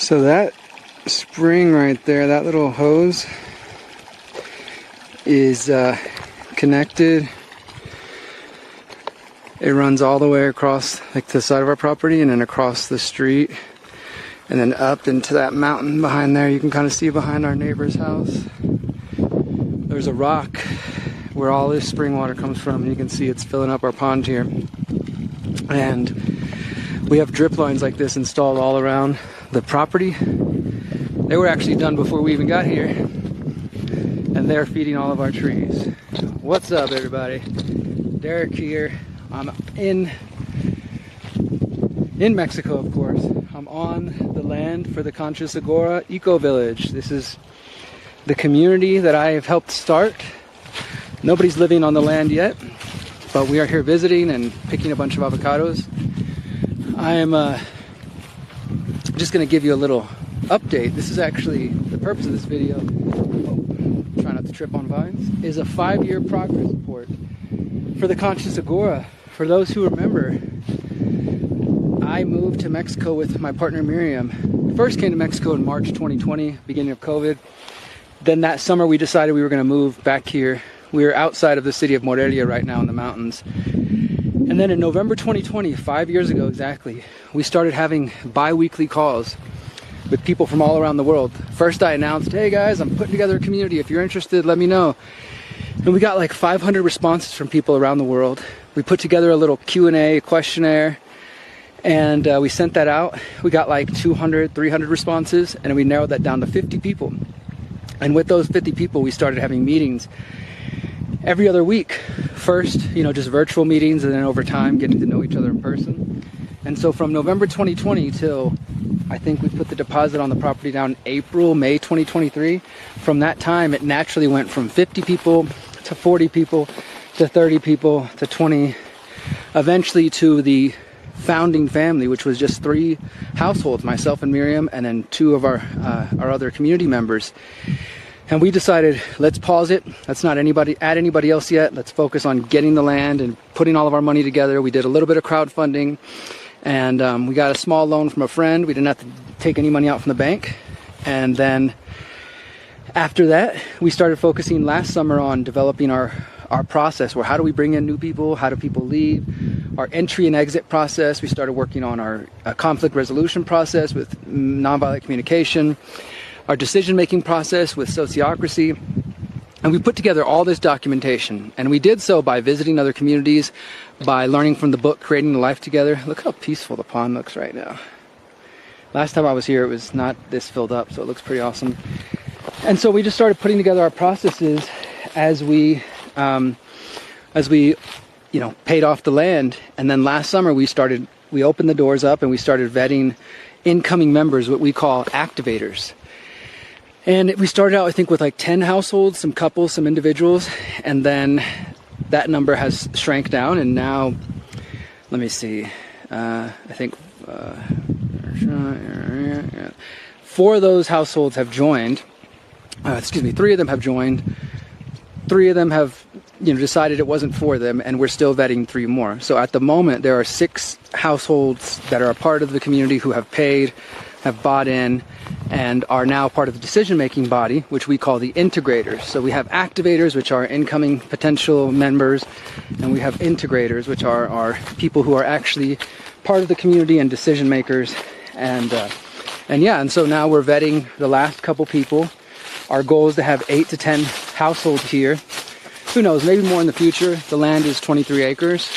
So that spring right there, that little hose is connected. It runs all the way across like the side of our property and then across the street and then up into that mountain behind there. You can kind of see behind our neighbor's house. There's a rock where all this spring water comes from, and you can see it's filling up our pond here. And we have drip lines like this installed all around the property. They were actually done before we even got here, and they're feeding all of our trees. What's up, everybody? Derrick here. I'm in Mexico, of course. I'm on the land for the Conscious Agora Ecovillage. This is the community that I have helped start. Nobody's living on the land yet, but we are here visiting and picking a bunch of avocados. I am just going to give you a little update. This is actually the purpose of this video. Try not to trip on vines. Is a 5-year progress report for the Conscious Agora. For those who remember, I moved to Mexico with my partner Miriam. We first came to Mexico in March 2020, beginning of COVID. Then that summer we decided we were going to move back here. We are outside of the city of Morelia right now in the mountains. And then in November 2020, 5 years ago exactly, we started having bi-weekly calls with people from all around the world. First I announced, hey guys, I'm putting together a community. If you're interested, let me know. And we got like 500 responses from people around the world. We put together a little Q&A, questionnaire, and we sent that out. We got like 200, 300 responses, and we narrowed that down to 50 people. And with those 50 people, we started having meetings every other week. First, just virtual meetings, and then over time, getting to know each other in person. And so from November 2020 till I think we put the deposit on the property down April, May 2023. From that time, it naturally went from 50 people to 40 people to 30 people to 20, eventually to the founding family, which was just 3 households, myself and Miriam, and then 2 of our other community members. And we decided, let's pause it. Let's not add anybody else yet. Let's focus on getting the land and putting all of our money together. We did a little bit of crowdfunding, and we got a small loan from a friend. We didn't have to take any money out from the bank. And then after that, we started focusing last summer on developing our process, where how do we bring in new people, how do people leave, our entry and exit process. We started working on our conflict resolution process with nonviolent communication, our decision-making process with sociocracy, and we put together all this documentation. And we did so by visiting other communities, by learning from the book, Creating a Life Together. Look how peaceful the pond looks right now. Last time I was here, it was not this filled up, so it looks pretty awesome. And so we just started putting together our processes as we paid off the land. And then last summer we opened the doors up and we started vetting incoming members, what we call activators. And we started out, I think, with like 10 households, some couples, some individuals, and then that number has shrank down, and now, let me see, I think 4 of those households have joined. 3 of them have joined. 3 of them have decided it wasn't for them, and we're still vetting 3 more. So at the moment, there are 6 households that are a part of the community who have paid, have bought in, and are now part of the decision-making body, which we call the integrators. So we have activators, which are incoming potential members, and we have integrators, which are our people who are actually part of the community and decision makers. And so now we're vetting the last couple people. Our goal is to have 8 to 10 households here. Who knows, maybe more in the future. The land is 23 acres.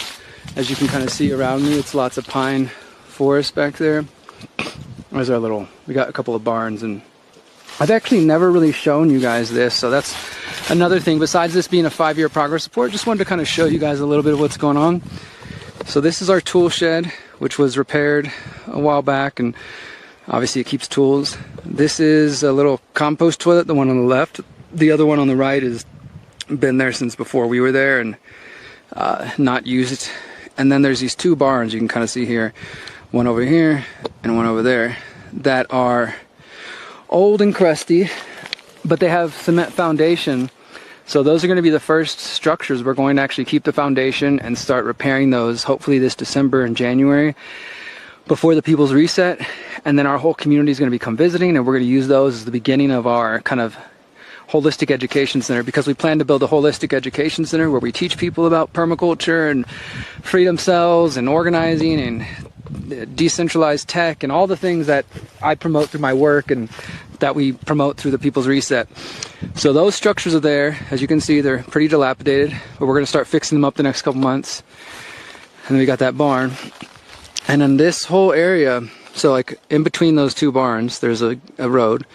As you can kind of see around me, it's lots of pine forest back there. There's we got a couple of barns, and I've actually never really shown you guys this, so that's another thing. Besides this being a 5-year progress report, just wanted to kind of show you guys a little bit of what's going on. So this is our tool shed, which was repaired a while back, and obviously it keeps tools. This is a little compost toilet, the one on the left. The other one on the right has been there since before we were there and not used. And then there's these 2 barns you can kind of see here. One over here and one over there that are old and crusty, but they have cement foundation. So those are going to be the first structures. We're going to actually keep the foundation and start repairing those hopefully this December and January before the people's reset. and then our whole community is going to become visiting, and we're going to use those as the beginning of our kind of holistic education center, because we plan to build a holistic education center where we teach people about permaculture and freedom cells and organizing and decentralized tech and all the things that I promote through my work and that we promote through the People's Reset. So those structures are there. As you can see, they're pretty dilapidated, but we're going to start fixing them up the next couple months. And then we got that barn. And then this whole area, so like in between those two barns, there's a road.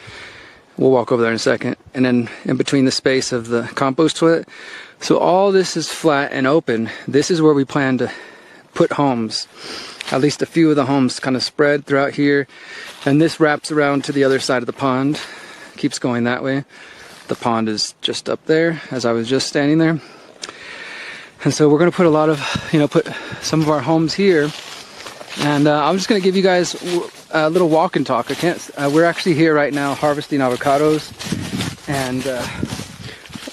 We'll walk over there in a second. And then in between the space of the compost toilet. So all this is flat and open. This is where we plan to put homes. At least a few of the homes kind of spread throughout here. And this wraps around to the other side of the pond. Keeps going that way. The pond is just up there, as I was just standing there. And so we're going to put a lot of, put some of our homes here. And I'm just going to give you guys a little walk and talk. We're actually here right now harvesting avocados and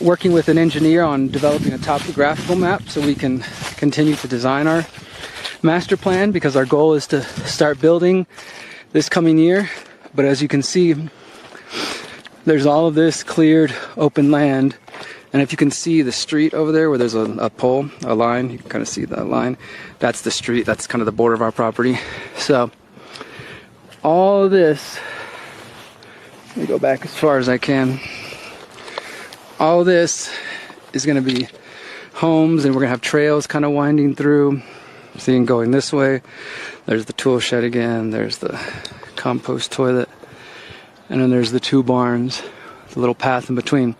working with an engineer on developing a topographical map so we can continue to design our master plan, because our goal is to start building this coming year. But as you can see, there's all of this cleared open land, and if you can see the street over there where there's a pole, a line, you can kind of see that line. That's the street. That's kind of the border of our property. So all of this, let me go back as far as I can. All this is going to be homes, and we're going to have trails kind of winding through. Seeing going this way, there's the tool shed again, there's the compost toilet, and then there's the two barns, the little path in between.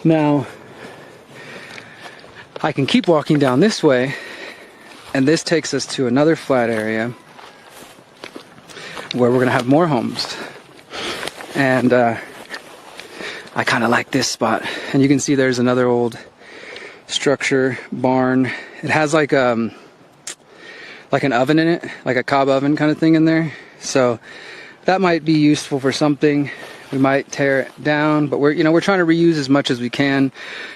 Now, I can keep walking down this way, and this takes us to another flat area where we're going to have more homes. And I kind of like this spot. And you can see there's another old structure, barn. It has like an oven in it, like a cob oven kind of thing in there. So that might be useful for something. We might tear it down, but we're trying to reuse as much as we can,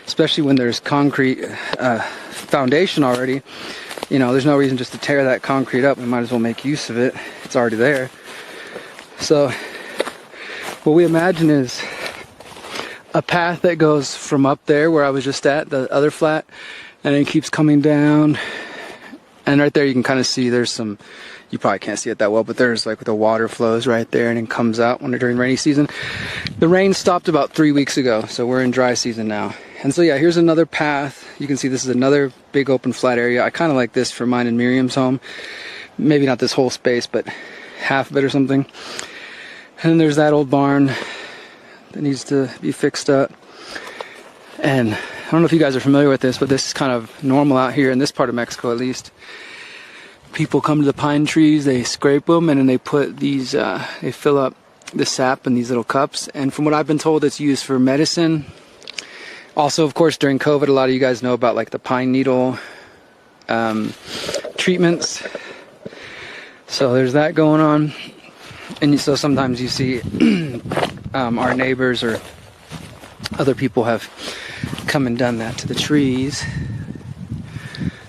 especially when there's concrete foundation already. There's no reason just to tear that concrete up. We might as well make use of it. It's already there. So what we imagine is a path that goes from up there where I was just at, the other flat, and it keeps coming down. And right there you can kind of see there's some, you probably can't see it that well, but there's like the water flows right there and it comes out during rainy season. The rain stopped about 3 weeks ago, so we're in dry season now. And so yeah, here's another path. You can see this is another big open flat area. I kind of like this for mine and Miriam's home. Maybe not this whole space, but half of it or something. And then there's that old barn that needs to be fixed up. And I don't know if you guys are familiar with this, but this is kind of normal out here in this part of Mexico, at least. People come to the pine trees, they scrape them, and then they put these, they fill up the sap in these little cups. And from what I've been told, it's used for medicine. Also, of course, during COVID, a lot of you guys know about like the pine needle treatments. So there's that going on. And so sometimes you see our neighbors or other people have come and done that to the trees.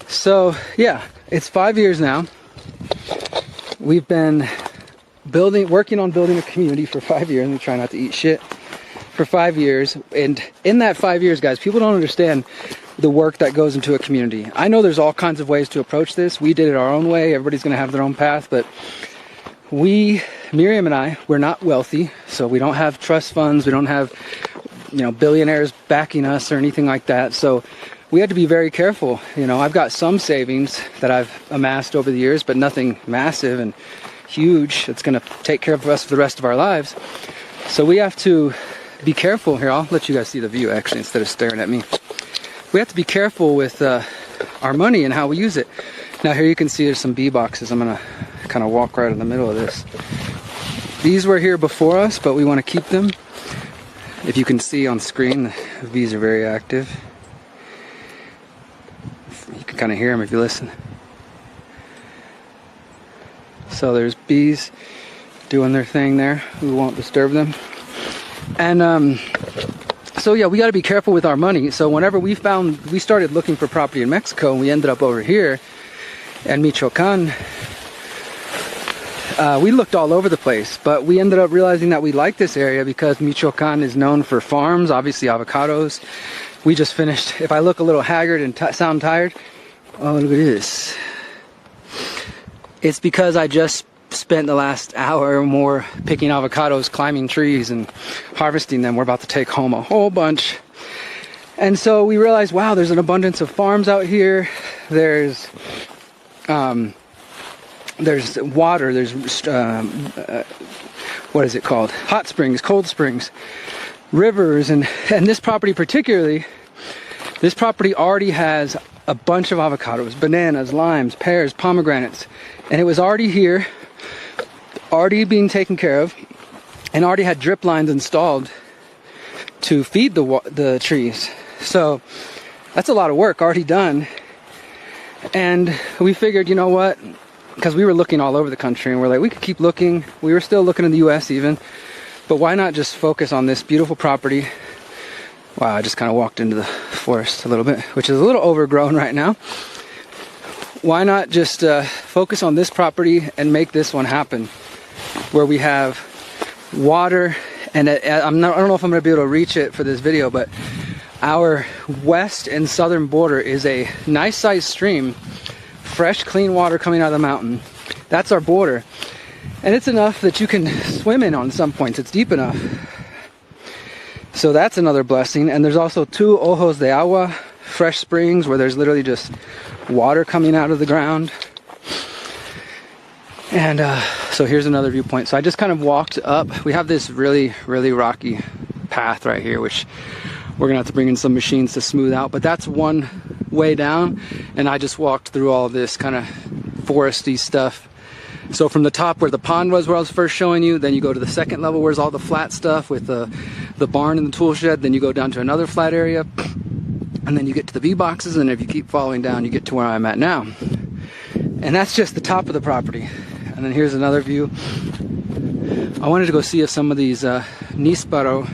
So yeah, it's 5 years now. We've been working on building a community for 5 years. We try not to eat shit for 5 years. And in that 5 years, guys, people don't understand the work that goes into a community. I know there's all kinds of ways to approach this. We did it our own way. Everybody's going to have their own path, but Miriam and I, we're not wealthy, so we don't have trust funds. We don't have, billionaires backing us or anything like that. So we had to be very careful. I've got some savings that I've amassed over the years, but nothing massive and huge that's going to take care of us for the rest of our lives. So we have to be careful. Here, I'll let you guys see the view actually instead of staring at me. We have to be careful with our money and how we use it. Now here you can see there's some bee boxes. I'm going to kind of walk right in the middle of this. These were here before us, but we want to keep them. If you can see on screen, the bees are very active. You can kind of hear them if you listen. So there's bees doing their thing there. We won't disturb them. And so yeah, we got to be careful with our money. So whenever we started looking for property in Mexico, and we ended up over here in Michoacan. We looked all over the place, but we ended up realizing that we like this area because Michoacan is known for farms, obviously avocados. We just finished, if I look a little haggard and sound tired, oh, look at this. It's because I just spent the last hour or more picking avocados, climbing trees, and harvesting them. We're about to take home a whole bunch. And so we realized, wow, there's an abundance of farms out here. There's water, there's, what is it called? Hot springs, cold springs, rivers, and this property particularly, this property already has a bunch of avocados, bananas, limes, pears, pomegranates, and it was already here, already being taken care of, and already had drip lines installed to feed the trees. So that's a lot of work already done. And we figured, you know what, because we were looking all over the country and we're like, we could keep looking. We were still looking in the US even, but why not just focus on this beautiful property? Wow, I just kind of walked into the forest a little bit, which is a little overgrown right now. Why not just focus on this property and make this one happen, where we have water, and I don't know if I'm going to be able to reach it for this video, but our west and southern border is a nice sized stream, fresh clean water coming out of the mountain. That's our border, and it's enough that you can swim in on some points. It's deep enough, so that's another blessing. And there's also 2 ojos de agua, fresh springs, where there's literally just water coming out of the ground. And so here's another viewpoint. So I just kind of walked up. We have this really rocky path right here, which we're gonna have to bring in some machines to smooth out, but that's one way down, and I just walked through all this kind of foresty stuff. So from the top where the pond was, where I was first showing you, then you go to the second level where's all the flat stuff with the barn and the tool shed, then you go down to another flat area, and then you get to the bee boxes, and if you keep following down, you get to where I'm at now. And that's just the top of the property. And then here's another view. I wanted to go see if some of these Nispero,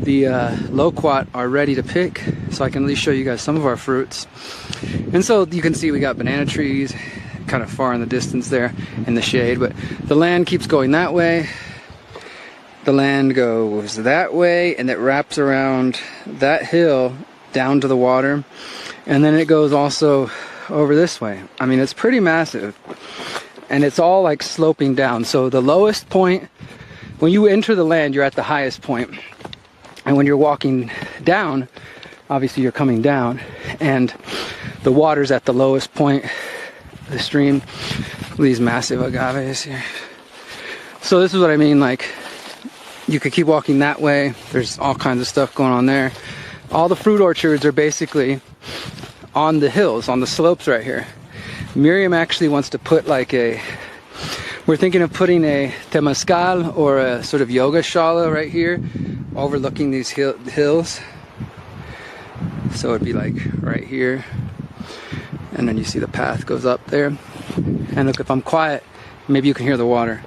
the loquat, are ready to pick, so I can at least show you guys some of our fruits. And so you can see we got banana trees kind of far in the distance there in the shade, but the land keeps going that way. The land goes that way, and it wraps around that hill down to the water, and then it goes also over this way. I mean, it's pretty massive, and it's all like sloping down. So the lowest point, when you enter the land, you're at the highest point, and when you're walking down, obviously you're coming down, and the water's at the lowest point of the stream. These massive agaves here. So this is what I mean, like, you could keep walking that way. There's all kinds of stuff going on there. All the fruit orchards are basically on the hills, on the slopes right here. Miriam actually wants to put like we're thinking of putting a temazcal or a sort of yoga shala right here, overlooking these hills. So it'd be like right here. And then you see the path goes up there. And look, if I'm quiet, maybe you can hear the water.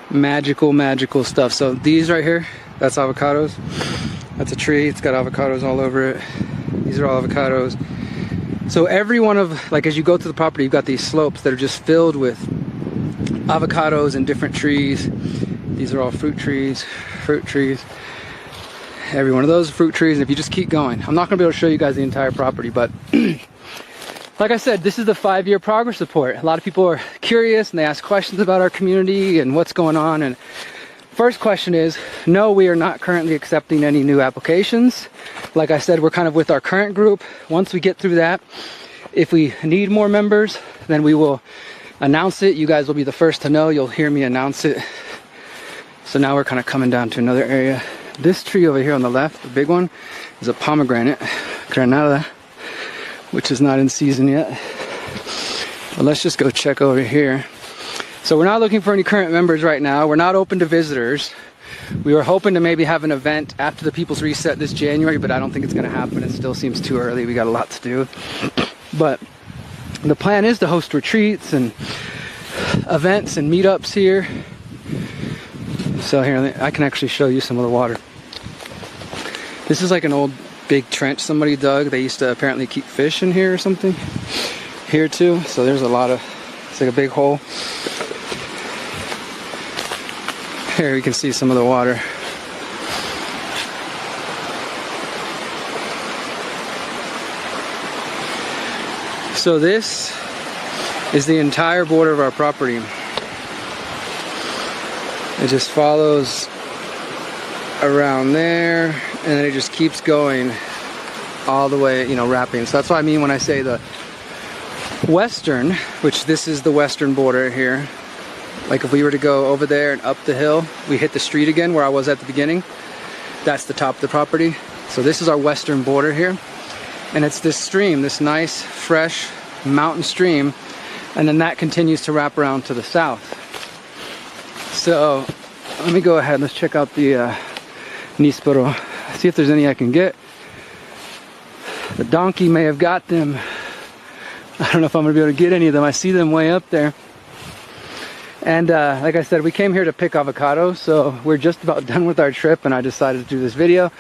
Magical stuff. So these right here, that's avocados. That's a tree, it's got avocados all over it. These are all avocados. So every one of, like, as you go to the property, you've got these slopes that are just filled with avocados and different trees. These are all fruit trees. Every one of those fruit trees, and if you just keep going, I'm not gonna be able to show you guys the entire property, but like I said, this is the 5-year progress report. A lot of people are curious and they ask questions about our community and what's going on. And first question is, no, we are not currently accepting any new applications. Like I said, we're kind of with our current group. Once we get through that, if we need more members, then we will announce it. You guys will be the first to know. You'll hear me announce it. So now we're kind of coming down to another area. This tree over here on the left, the big one, is a pomegranate, granada, which is not in season yet. But let's just go check over here. So we're not looking for any current members right now. We're not open to visitors. We were hoping to maybe have an event after the People's Reset this January, but I don't think it's gonna happen. It still seems too early. We got a lot to do. But the plan is to host retreats and events and meetups here. So here, I can actually show you some of the water. This is like an old big trench somebody dug. They used to apparently keep fish in here or something. Here too. So there's a lot of, it's like a big hole. Here you can see some of the water. So this is the entire border of our property. It just follows around there, and then it just keeps going all the way, you know, wrapping. So that's what I mean when I say the western, which this is the western border here. Like if we were to go over there and up the hill, we hit the street again where I was at the beginning. That's the top of the property. So this is our western border here. And it's this stream, this nice, fresh mountain stream. And then that continues to wrap around to the south. So let me go ahead, let's check out the Nispero. See if there's any I can get. The donkey may have got them. I don't know if I'm gonna be able to get any of them. I see them way up there. And like I said, we came here to pick avocados, so we're just about done with our trip, and I decided to do this video.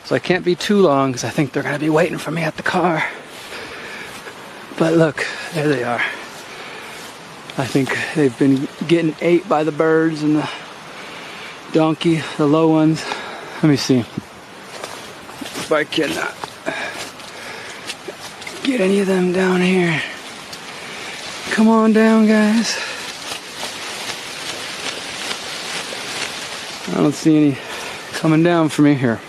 So I can't be too long because I think they're gonna be waiting for me at the car. But look, there they are. I think they've been getting ate by the birds and the donkey, the low ones. Let me see if I can get any of them down here. Come on down, guys. I don't see any coming down for me here.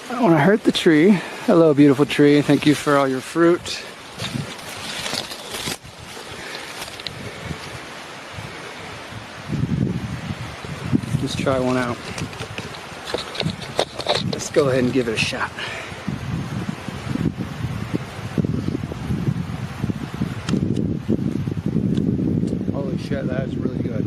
I don't want to hurt the tree. Hello, beautiful tree. Thank you for all your fruit. Let's try one out. Let's go ahead and give it a shot. Holy shit, that is really good.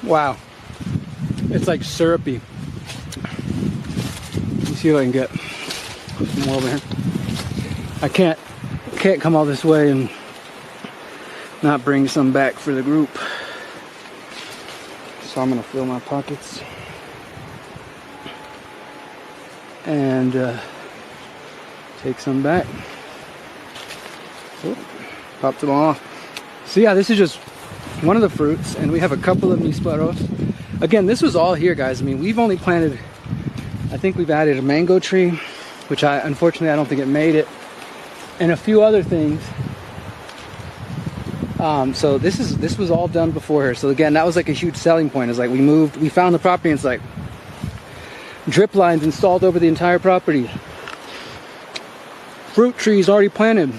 Wow. It's like syrupy. Let me see if I can get some more over here. I can't come all this way and not bring some back for the group. So I'm gonna fill my pockets and take some back. Oh, popped them off. So yeah, this is just one of the fruits, and we have a couple of nisperos. Again, this was all here, guys. I mean, we've only planted, I think we've added a mango tree, which unfortunately I don't think it made it, and a few other things. So this was all done before here. So again, that was like a huge selling point. It's like we found the property, and it's like drip lines installed over the entire property. Fruit trees already planted.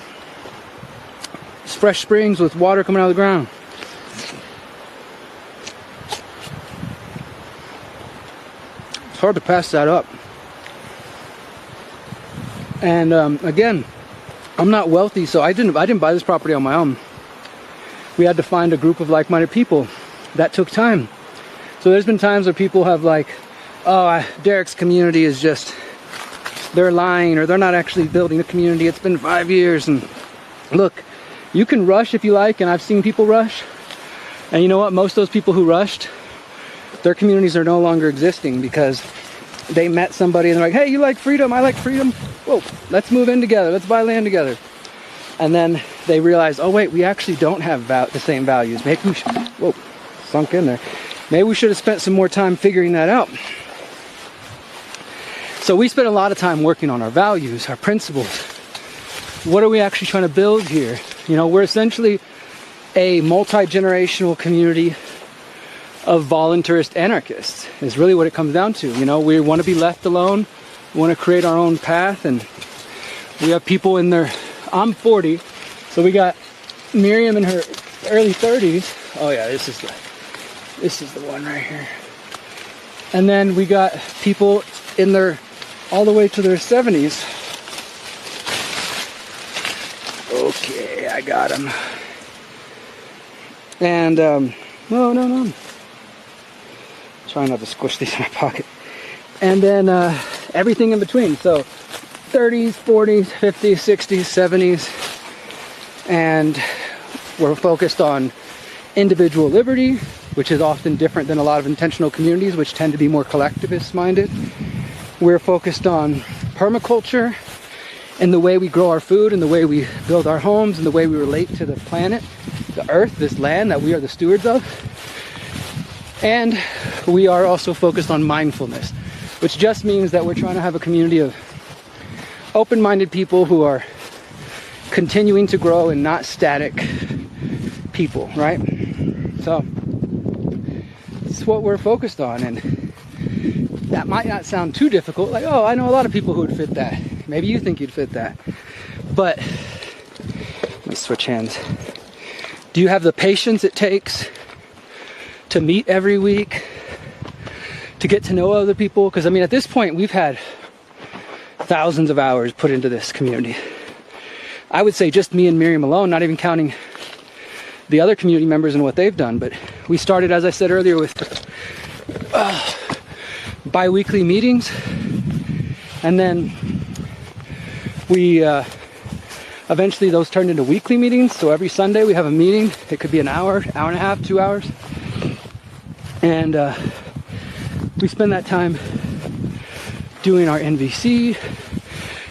It's fresh springs with water coming out of the ground. It's hard to pass that up. And again, I'm not wealthy, so I didn't buy this property on my own. We had to find a group of like-minded people. That took time. So there's been times where people have like, oh, Derrick's community is just, they're lying, or they're not actually building a community. It's been 5 years. And look, you can rush if you like, and I've seen people rush. And you know what? Most of those people who rushed, their communities are no longer existing because they met somebody and they're like, hey, you like freedom, I like freedom. Whoa, let's move in together, let's buy land together. And then they realize, oh wait, we actually don't have the same values. Maybe we should, whoa, sunk in there. Maybe we should have spent some more time figuring that out. So we spent a lot of time working on our values, our principles. What are we actually trying to build here? You know, we're essentially a multi-generational community of voluntarist anarchists is really what it comes down to. You know, we want to be left alone. We want to create our own path, and we have people in their, I'm 40, so we got Miriam in her early 30s. Oh yeah, this is the one right here. And then we got people in their, all the way to their 70s. Okay, I got him. And no. Trying not to squish these in my pocket. And then everything in between. So 30s, 40s, 50s, 60s, 70s. And We're focused on individual liberty, which is often different than a lot of intentional communities, which tend to be more collectivist minded. We're focused on permaculture and the way we grow our food and the way we build our homes and the way we relate to the planet, the earth, this land that we are the stewards of. And we are also focused on mindfulness, which just means that we're trying to have a community of open-minded people who are continuing to grow and not static people, right? So that's what we're focused on, and that might not sound too difficult. Like, oh, I know a lot of people who would fit that. Maybe you think you'd fit that. But let me switch hands. Do you have the patience it takes to meet every week, to get to know other people? Because I mean, at this point, we've had thousands of hours put into this community. I would say just me and Miriam alone, not even counting the other community members and what they've done. But we started, as I said earlier, with bi-weekly meetings, and then we eventually those turned into weekly meetings. So every Sunday we have a meeting. It could be an hour, hour and a half, 2 hours, and we spend that time doing our NVC,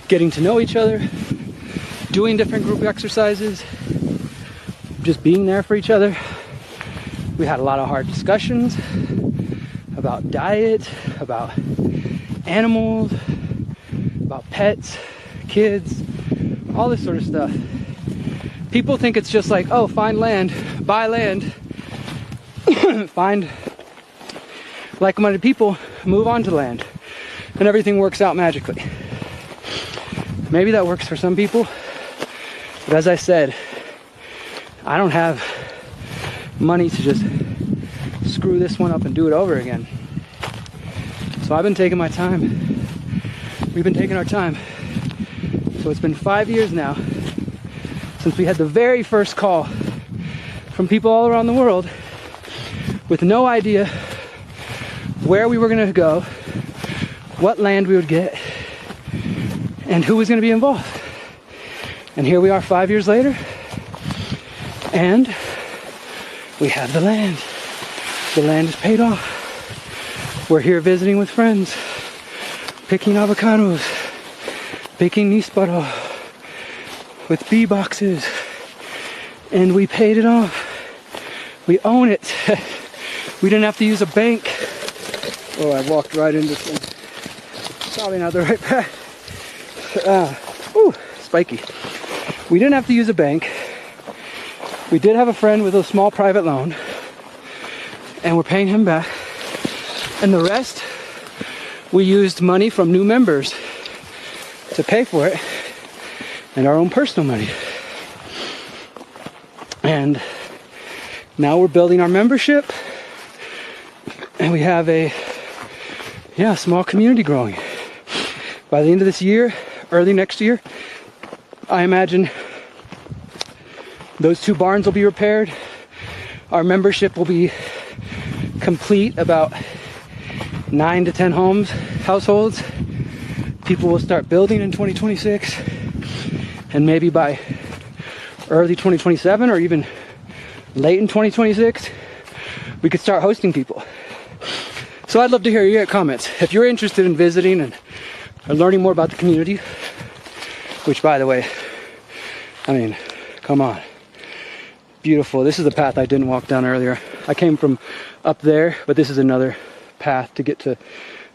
getting to know each other, doing different group exercises, just being there for each other. We had a lot of hard discussions about diet, about animals, about pets, kids, all this sort of stuff. People think it's just like, oh, find land, buy land, find like-minded people, move on to land, and everything works out magically. Maybe that works for some people, but as I said, I don't have money to just screw this one up and do it over again. So I've been taking my time. We've been taking our time. So it's been 5 years now since we had the very first call from people all around the world with no idea where we were going to go, what land we would get, and who was going to be involved. And here we are 5 years later, and we have the land. The land is paid off. We're here visiting with friends, picking avocados, baking níspero with bee boxes, and we paid it off. We own it. We didn't have to use a bank. Oh, I walked right into some. Probably not the right path. Spiky. We didn't have to use a bank. We did have a friend with a small private loan, and we're paying him back. And the rest, we used money from new members to pay for it, and our own personal money. And now we're building our membership, and we have a small community growing. By the end of this year, early next year, I imagine those 2 barns will be repaired. Our membership will be complete, about 9 to 10 households. People will start building in 2026, and maybe by early 2027 or even late in 2026, we could start hosting people. So I'd love to hear your comments. If you're interested in visiting and learning more about the community, which, by the way, I mean, come on. Beautiful. This is the path I didn't walk down earlier. I came from up there, but this is another path to get to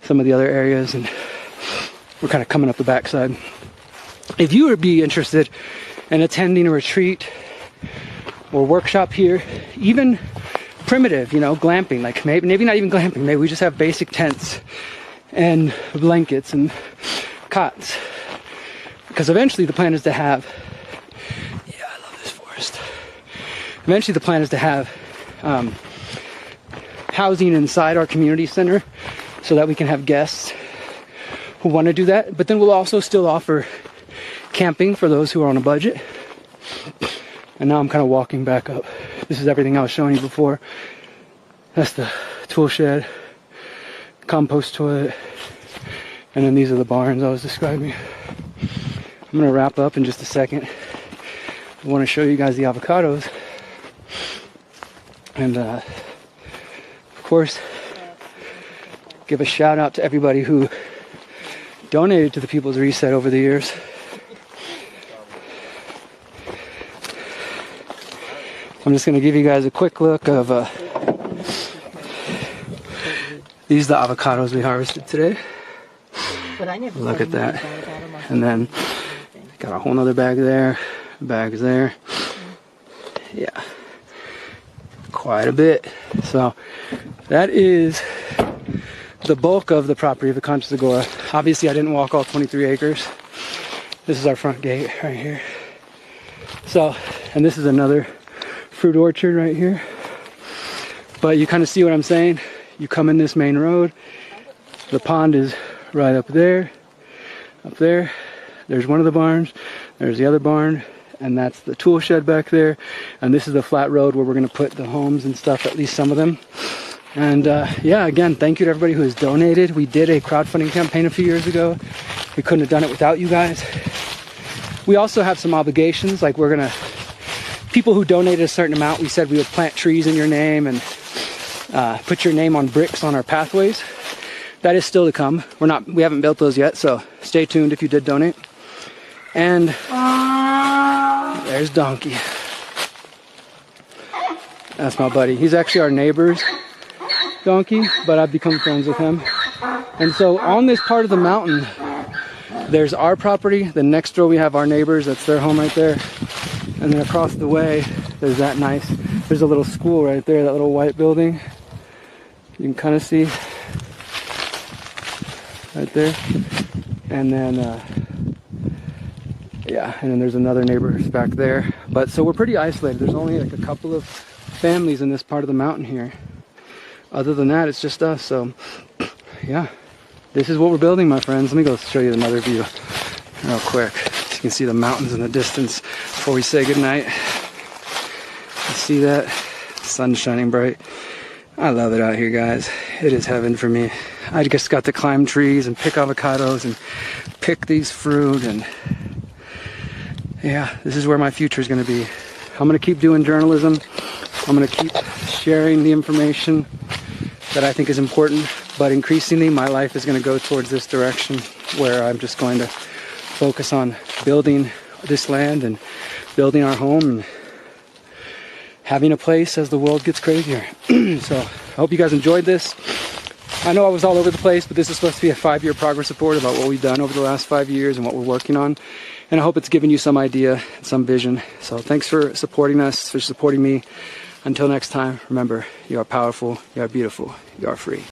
some of the other areas, and we're kind of coming up the backside. If you would be interested in attending a retreat or workshop here, even primitive, glamping, like maybe not even glamping, maybe we just have basic tents and blankets and cots, because eventually the plan is to have, I love this forest. Eventually the plan is to have housing inside our community center so that we can have guests who want to do that, but then we'll also still offer camping for those who are on a budget. And now I'm kind of walking back up. This is everything I was showing you before. That's the tool shed, compost toilet, and then these are the barns I was describing. I'm going to wrap up in just a second. I want to show you guys the avocados. And of course, give a shout out to everybody who donated to the People's Reset over the years. I'm just going to give you guys a quick look of these are the avocados we harvested today. Look at that. And then got a whole nother bag there, bags there. Yeah, quite a bit. So that is the bulk of the property of the Conscious Agora. Obviously I didn't walk all 23 acres. This is our front gate right here. So, and this is another fruit orchard right here. But you kind of see what I'm saying. You come in this main road, the pond is right up there, there's one of the barns, there's the other barn, and that's the tool shed back there, and this is the flat road where we're going to put the homes and stuff, at least some of them. And yeah, again, thank you to everybody who has donated. We did a crowdfunding campaign a few years ago. We couldn't have done it without you guys. We also have some obligations, like people who donated a certain amount, we said we would plant trees in your name and put your name on bricks on our pathways. That is still to come. We haven't built those yet, so stay tuned if you did donate. And there's Donkey. That's my buddy. He's actually our neighbor's donkey, but I've become friends with him. And so on this part of the mountain, there's our property. The next door we have our neighbors. That's their home right there. And then across the way, there's a little school right there, that little white building. You can kind of see right there. And then, yeah, and then there's another neighbor back there. But so we're pretty isolated. There's only like a couple of families in this part of the mountain here. Other than that, it's just us. So, yeah, this is what we're building, my friends. Let me go show you another view real quick. So you can see the mountains in the distance before we say goodnight. You see that? Sun's shining bright. I love it out here, guys. It is heaven for me. I just got to climb trees and pick avocados and pick these fruit, and yeah, this is where my future is going to be. I'm going to keep doing journalism. I'm going to keep sharing the information that I think is important, but increasingly my life is going to go towards this direction where I'm just going to focus on building this land and building our home and having a place as the world gets crazier. So I hope you guys enjoyed this. I know I was all over the place, but this is supposed to be a 5-year progress report about what we've done over the last 5 years and what we're working on. And I hope it's given you some idea, some vision. So thanks for supporting us, for supporting me. Until next time, remember, you are powerful, you are beautiful, you are free.